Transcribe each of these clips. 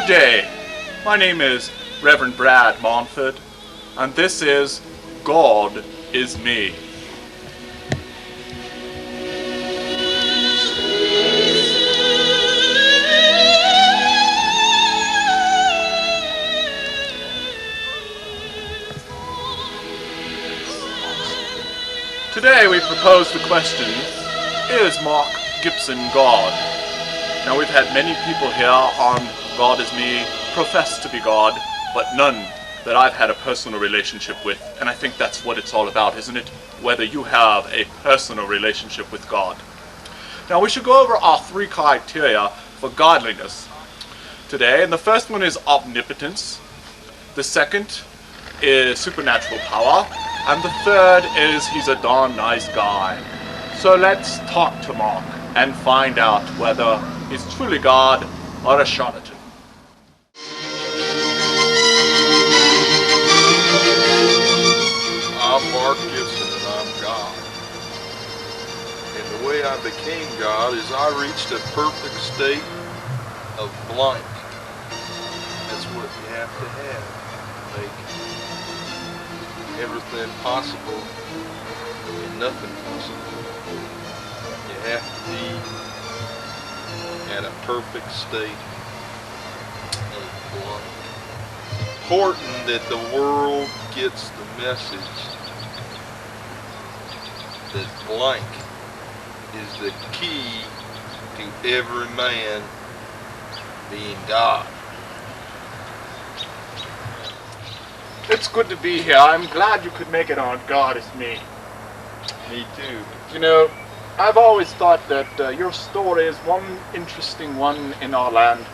day. My name is Reverend Brad Montford, and this is God is Me. Today we propose the question, is Mark Gibson God? Now we've had many people here on God is Me profess to be God, but none that I've had a personal relationship with, and I think that's what it's all about, isn't it? Whether you have a personal relationship with God. Now we should go over our three criteria for godliness today, and the first one is omnipotence, the second is supernatural power, and the third is he's a darn nice guy. So let's talk to Mark and find out whether he's truly God or a charlatan. I'm Mark Gibson and I'm God. And the way I became God is I reached a perfect state of blank. That's what you have to have to make everything possible and nothing possible. You have to be at a perfect state of blank. Important that the world gets the message that blank is the key to every man being God. It's good to be here. I'm glad you could make it on God is Me. Me too. You know, I've always thought that your story is one interesting one in our land.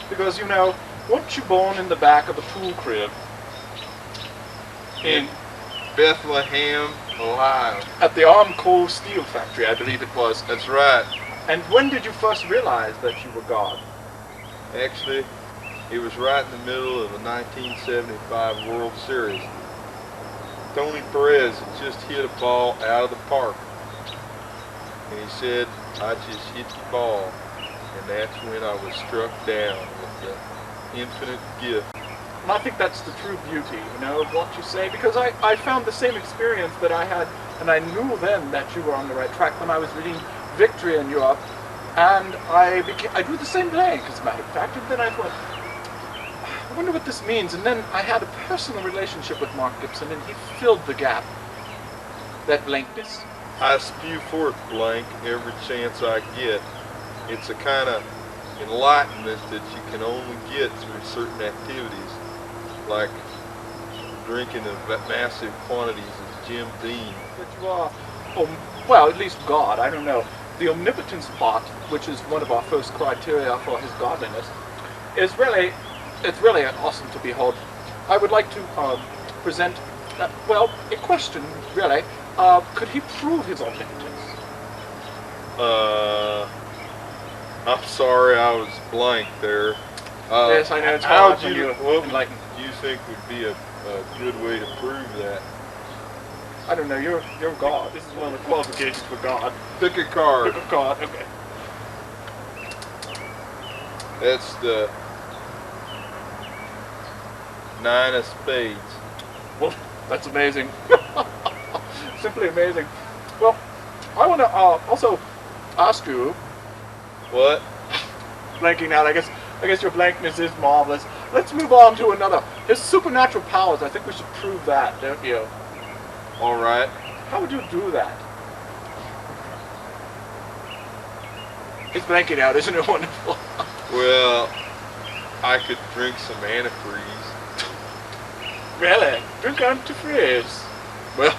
Because, you know, weren't you born in the back of the pool crib? In Bethlehem, Ohio. At the Armco Steel Factory, I believe it was. That's right. And when did you first realize that you were God? Actually, it was right in the middle of the 1975 World Series. Tony Perez had just hit a ball out of the park. And he said, I just hit the ball. And that's when I was struck down with the infinite gift. And I think that's the true beauty, you know, of what you say. Because I found the same experience that I had, and I knew then that you were on the right track when I was reading Victory in Europe. And I drew the same blank, as a matter of fact. And then I thought, I wonder what this means. And then I had a personal relationship with Mark Gibson, and he filled the gap. That blankness. I spew forth blank every chance I get. It's a kind of enlightenment that you can only get through certain activities, like drinking in massive quantities of Jim Beam. But you are, well, at least God, I don't know. The omnipotence part, which is one of our first criteria for his godliness, is really, it's really awesome to behold. I would like to present, a question, really. Could he prove his omnipotence? I'm sorry, I was blank there. Yes, I know. It's what hard do you think would be a good way to prove that? I don't know. You're God. This is one of the qualifications for God. Pick a card. Pick a card. Okay. That's the 9 of spades. Well, that's amazing. Simply amazing. Well, I want to also ask you. What? Blanking out. I guess your blankness is marvelous. Let's move on to another. His supernatural powers. I think we should prove that, don't you? All right. How would you do that? It's blanking out, isn't it wonderful? Well, I could drink some antifreeze. Really? Drink antifreeze? Well,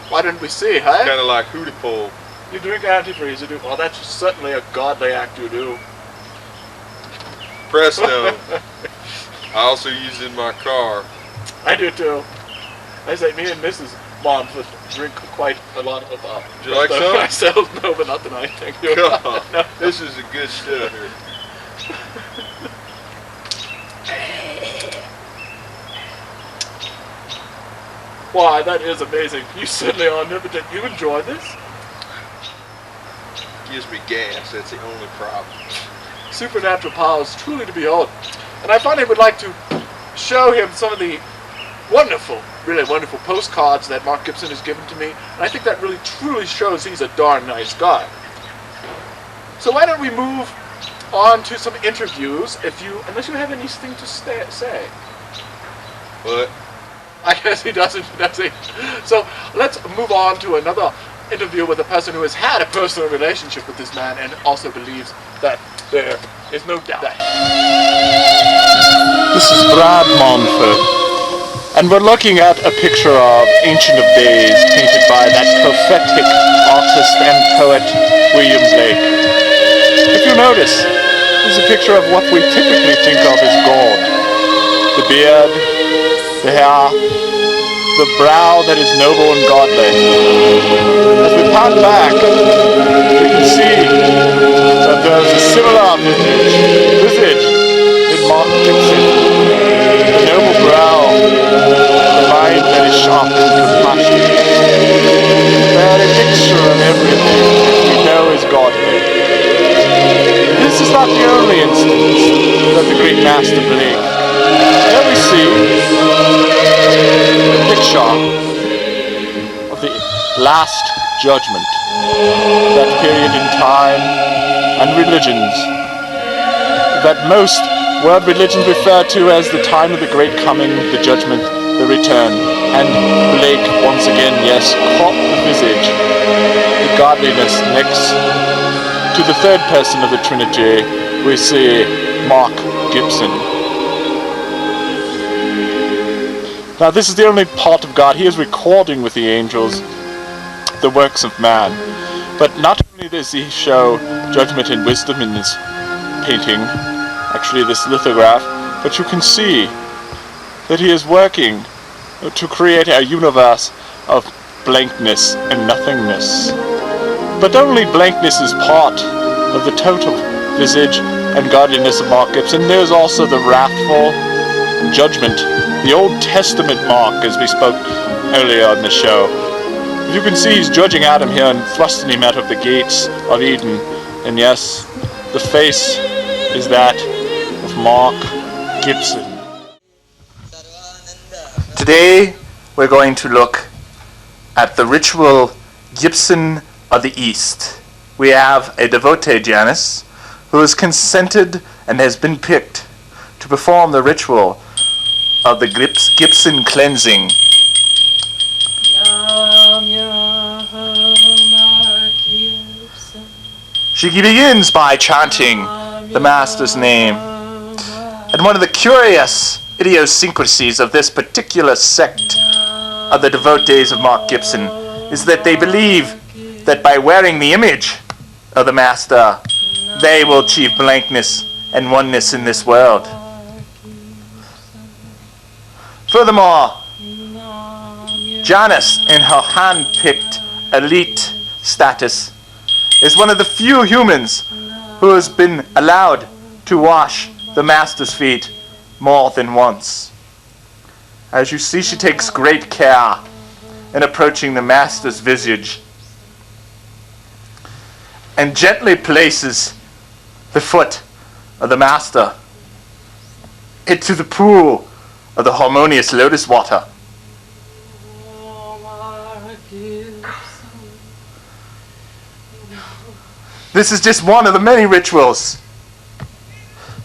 why didn't we see, huh? Kind of like hootie pole. You drink antifreeze, you do. Well, that's certainly a godly act you do. Presto. I also use it in my car. I do too. I say me and Mrs. Montford drink quite a lot of Would you like some? Myself, no, but not tonight, thank you. God, no. This is a good stuff here. Why, that is amazing. You certainly are omnipotent. You enjoy this? Gives me gas, that's the only problem. Supernatural powers truly to behold. And I finally would like to show him some of the wonderful, really wonderful postcards that Mark Gibson has given to me. And I think that really truly shows he's a darn nice guy. So why don't we move on to some interviews, unless you have anything to say. What? I guess he doesn't, does he? So let's move on to another interview with a person who has had a personal relationship with this man and also believes that there is no doubt. This is Brad Monford, and we're looking at a picture of Ancient of Days painted by that prophetic artist and poet William Blake. If you notice, this is a picture of what we typically think of as God. The beard, the hair, the brow that is noble and godly. As we pan back, we can see that there is a similar visage in Mark Gibson. The noble brow, the mind that is sharp and compassionate. They are a mixture of everything that we know is godly. This is not the only instance that the great master Blake. Here we see a picture of the Last Judgment, that period in time and religions that most world religions refer to as the time of the great coming, the judgment, the return. And Blake, once again, yes, caught the visage, the godliness next to the third person of the Trinity. We see Mark Gibson. Now this is the only part of God. He is recording with the angels the works of man. But not only does he show judgment and wisdom in this painting, actually this lithograph, but you can see that he is working to create a universe of blankness and nothingness. But only blankness is part of the total visage and godliness of Mark Gibson. There's also the wrathful judgment, the Old Testament Mark, as we spoke earlier in the show. You can see he's judging Adam here and thrusting him out of the gates of Eden. And yes, the face is that of Mark Gibson. Today we're going to look at the ritual Gibson of the East. We have a devotee, Janice, who has consented and has been picked to perform the ritual of the Gibson cleansing. She begins by chanting the Master's name. And one of the curious idiosyncrasies of this particular sect of the devotees of Mark Gibson is that they believe that by wearing the image of the Master, they will achieve blankness and oneness in this world. Furthermore, Janice, in her hand-picked elite status, is one of the few humans who has been allowed to wash the Master's feet more than once. As you see, she takes great care in approaching the Master's visage and gently places the foot of the Master into the pool of the harmonious lotus water. This is just one of the many rituals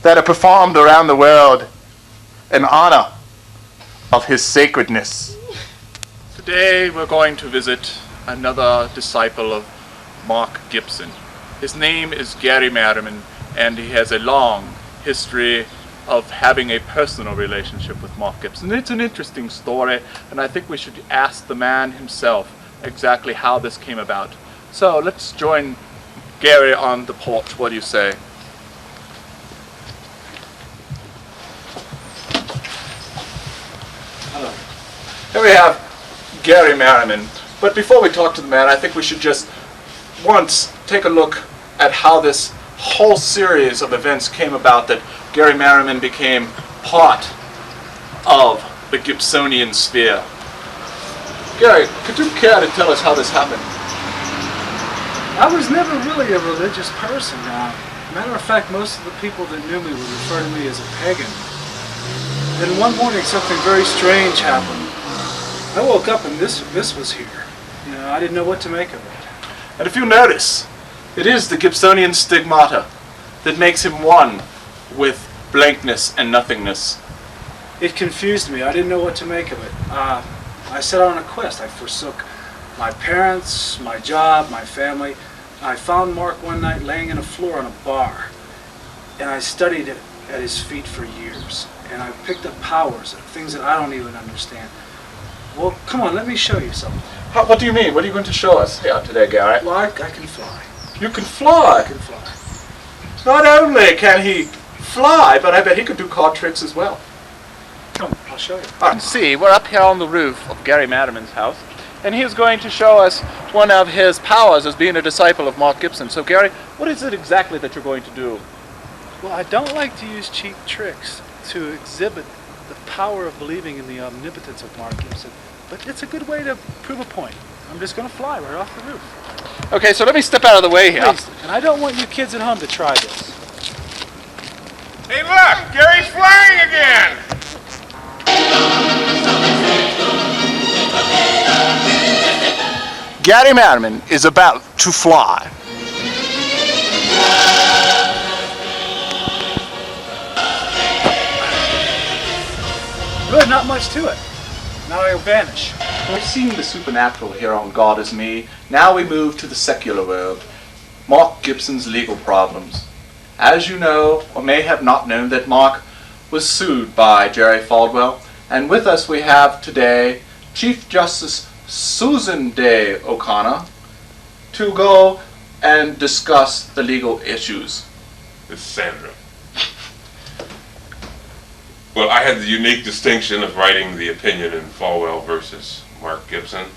that are performed around the world in honor of his sacredness. Today we're going to visit another disciple of Mark Gibson. His name is Gary Merriman, and he has a long history of having a personal relationship with Mark Gibson. It's an interesting story, and I think we should ask the man himself exactly how this came about. So let's join Gary on the porch. What do you say? Hello. Here we have Gary Merriman. But before we talk to the man, I think we should just once take a look at how this whole series of events came about, that Gary Merriman became part of the Gibsonian sphere. Gary, could you care to tell us how this happened? I was never really a religious person. Matter of fact, most of the people that knew me would refer to me as a pagan. Then one morning something very strange happened. I woke up and this was here. You know, I didn't know what to make of it. And if you notice, it is the Gibsonian stigmata that makes him one with blankness and nothingness. It confused me. I didn't know what to make of it. I set out on a quest. I forsook my parents, my job, my family. I found Mark one night laying on a floor in a bar, and I studied it at his feet for years. And I picked up powers, things that I don't even understand. Well, come on, let me show you something. What do you mean? What are you going to show us here today, Garrett? Well, I can fly. You can fly. I can fly. Not only can he fly, but I bet he could do card tricks as well. Come, I'll show you. See, we're up here on the roof of Gary Madiman's house, and he's going to show us one of his powers as being a disciple of Mark Gibson. So, Gary, what is it exactly that you're going to do? Well, I don't like to use cheap tricks to exhibit the power of believing in the omnipotence of Mark Gibson, but it's a good way to prove a point. I'm just going to fly right off the roof. Okay, so let me step out of the way here. Please, and I don't want you kids at home to try this. Hey, look! Gary's flying again! Gary Madiman is about to fly. Really not much to it. Now I'll vanish. We've seen the supernatural here on God Is Me. Now we move to the secular world. Mark Gibson's legal problems. As you know, or may have not known, that Mark was sued by Jerry Falwell. And with us we have today Chief Justice Susan Day O'Connor to go and discuss the legal issues. It's Sandra. Well, I had the unique distinction of writing the opinion in Falwell versus Mark Gibson.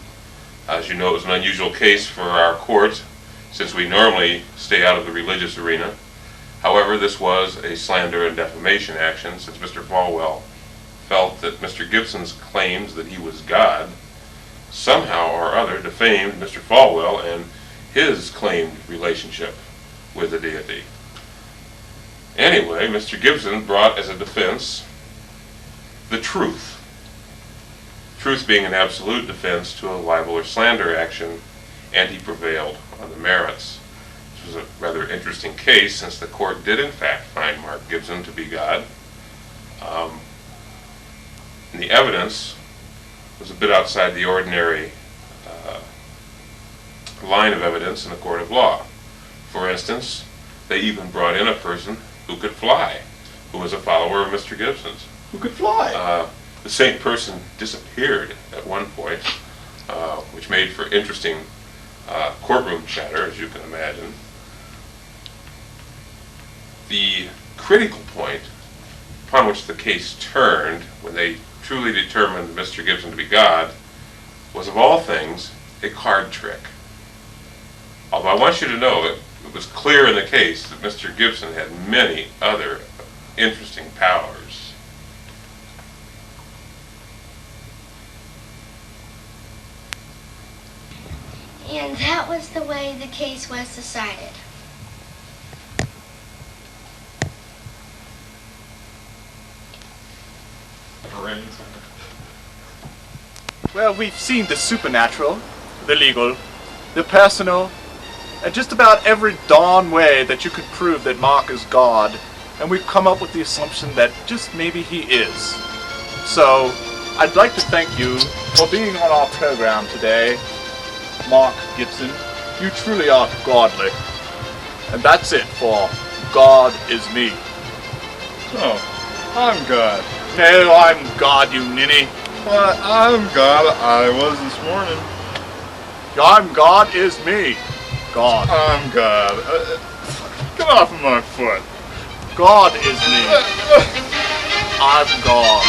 As you know, it was an unusual case for our court, since we normally stay out of the religious arena. However, this was a slander and defamation action, since Mr. Falwell felt that Mr. Gibson's claims that he was God somehow or other defamed Mr. Falwell and his claimed relationship with the deity. Anyway, Mr. Gibson brought as a defense the truth. Truth being an absolute defense to a libel or slander action, and he prevailed on the merits. This was a rather interesting case, since the court did in fact find Mark Gibson to be God. And the evidence was a bit outside the ordinary line of evidence in a court of law. For instance, they even brought in a person who could fly, who was a follower of Mr. Gibson's. Who could fly? The same person disappeared at one point, which made for interesting courtroom chatter, as you can imagine. The critical point upon which the case turned, when they truly determined Mr. Gibson to be God, was of all things a card trick. Although I want you to know that it was clear in the case that Mr. Gibson had many other interesting powers. And that was the way the case was decided. Well, we've seen the supernatural, the legal, the personal, and just about every darn way that you could prove that Mark is God, and we've come up with the assumption that just maybe he is. So, I'd like to thank you for being on our program today, Mark Gibson. You truly are godly. And that's it for God Is Me. Oh, I'm God. No, I'm God, you ninny. Well, I'm God. I was this morning. I'm God Is Me. God. I'm God. Get off of my foot. God is me. I'm God.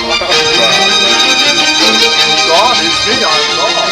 God is me, I'm God.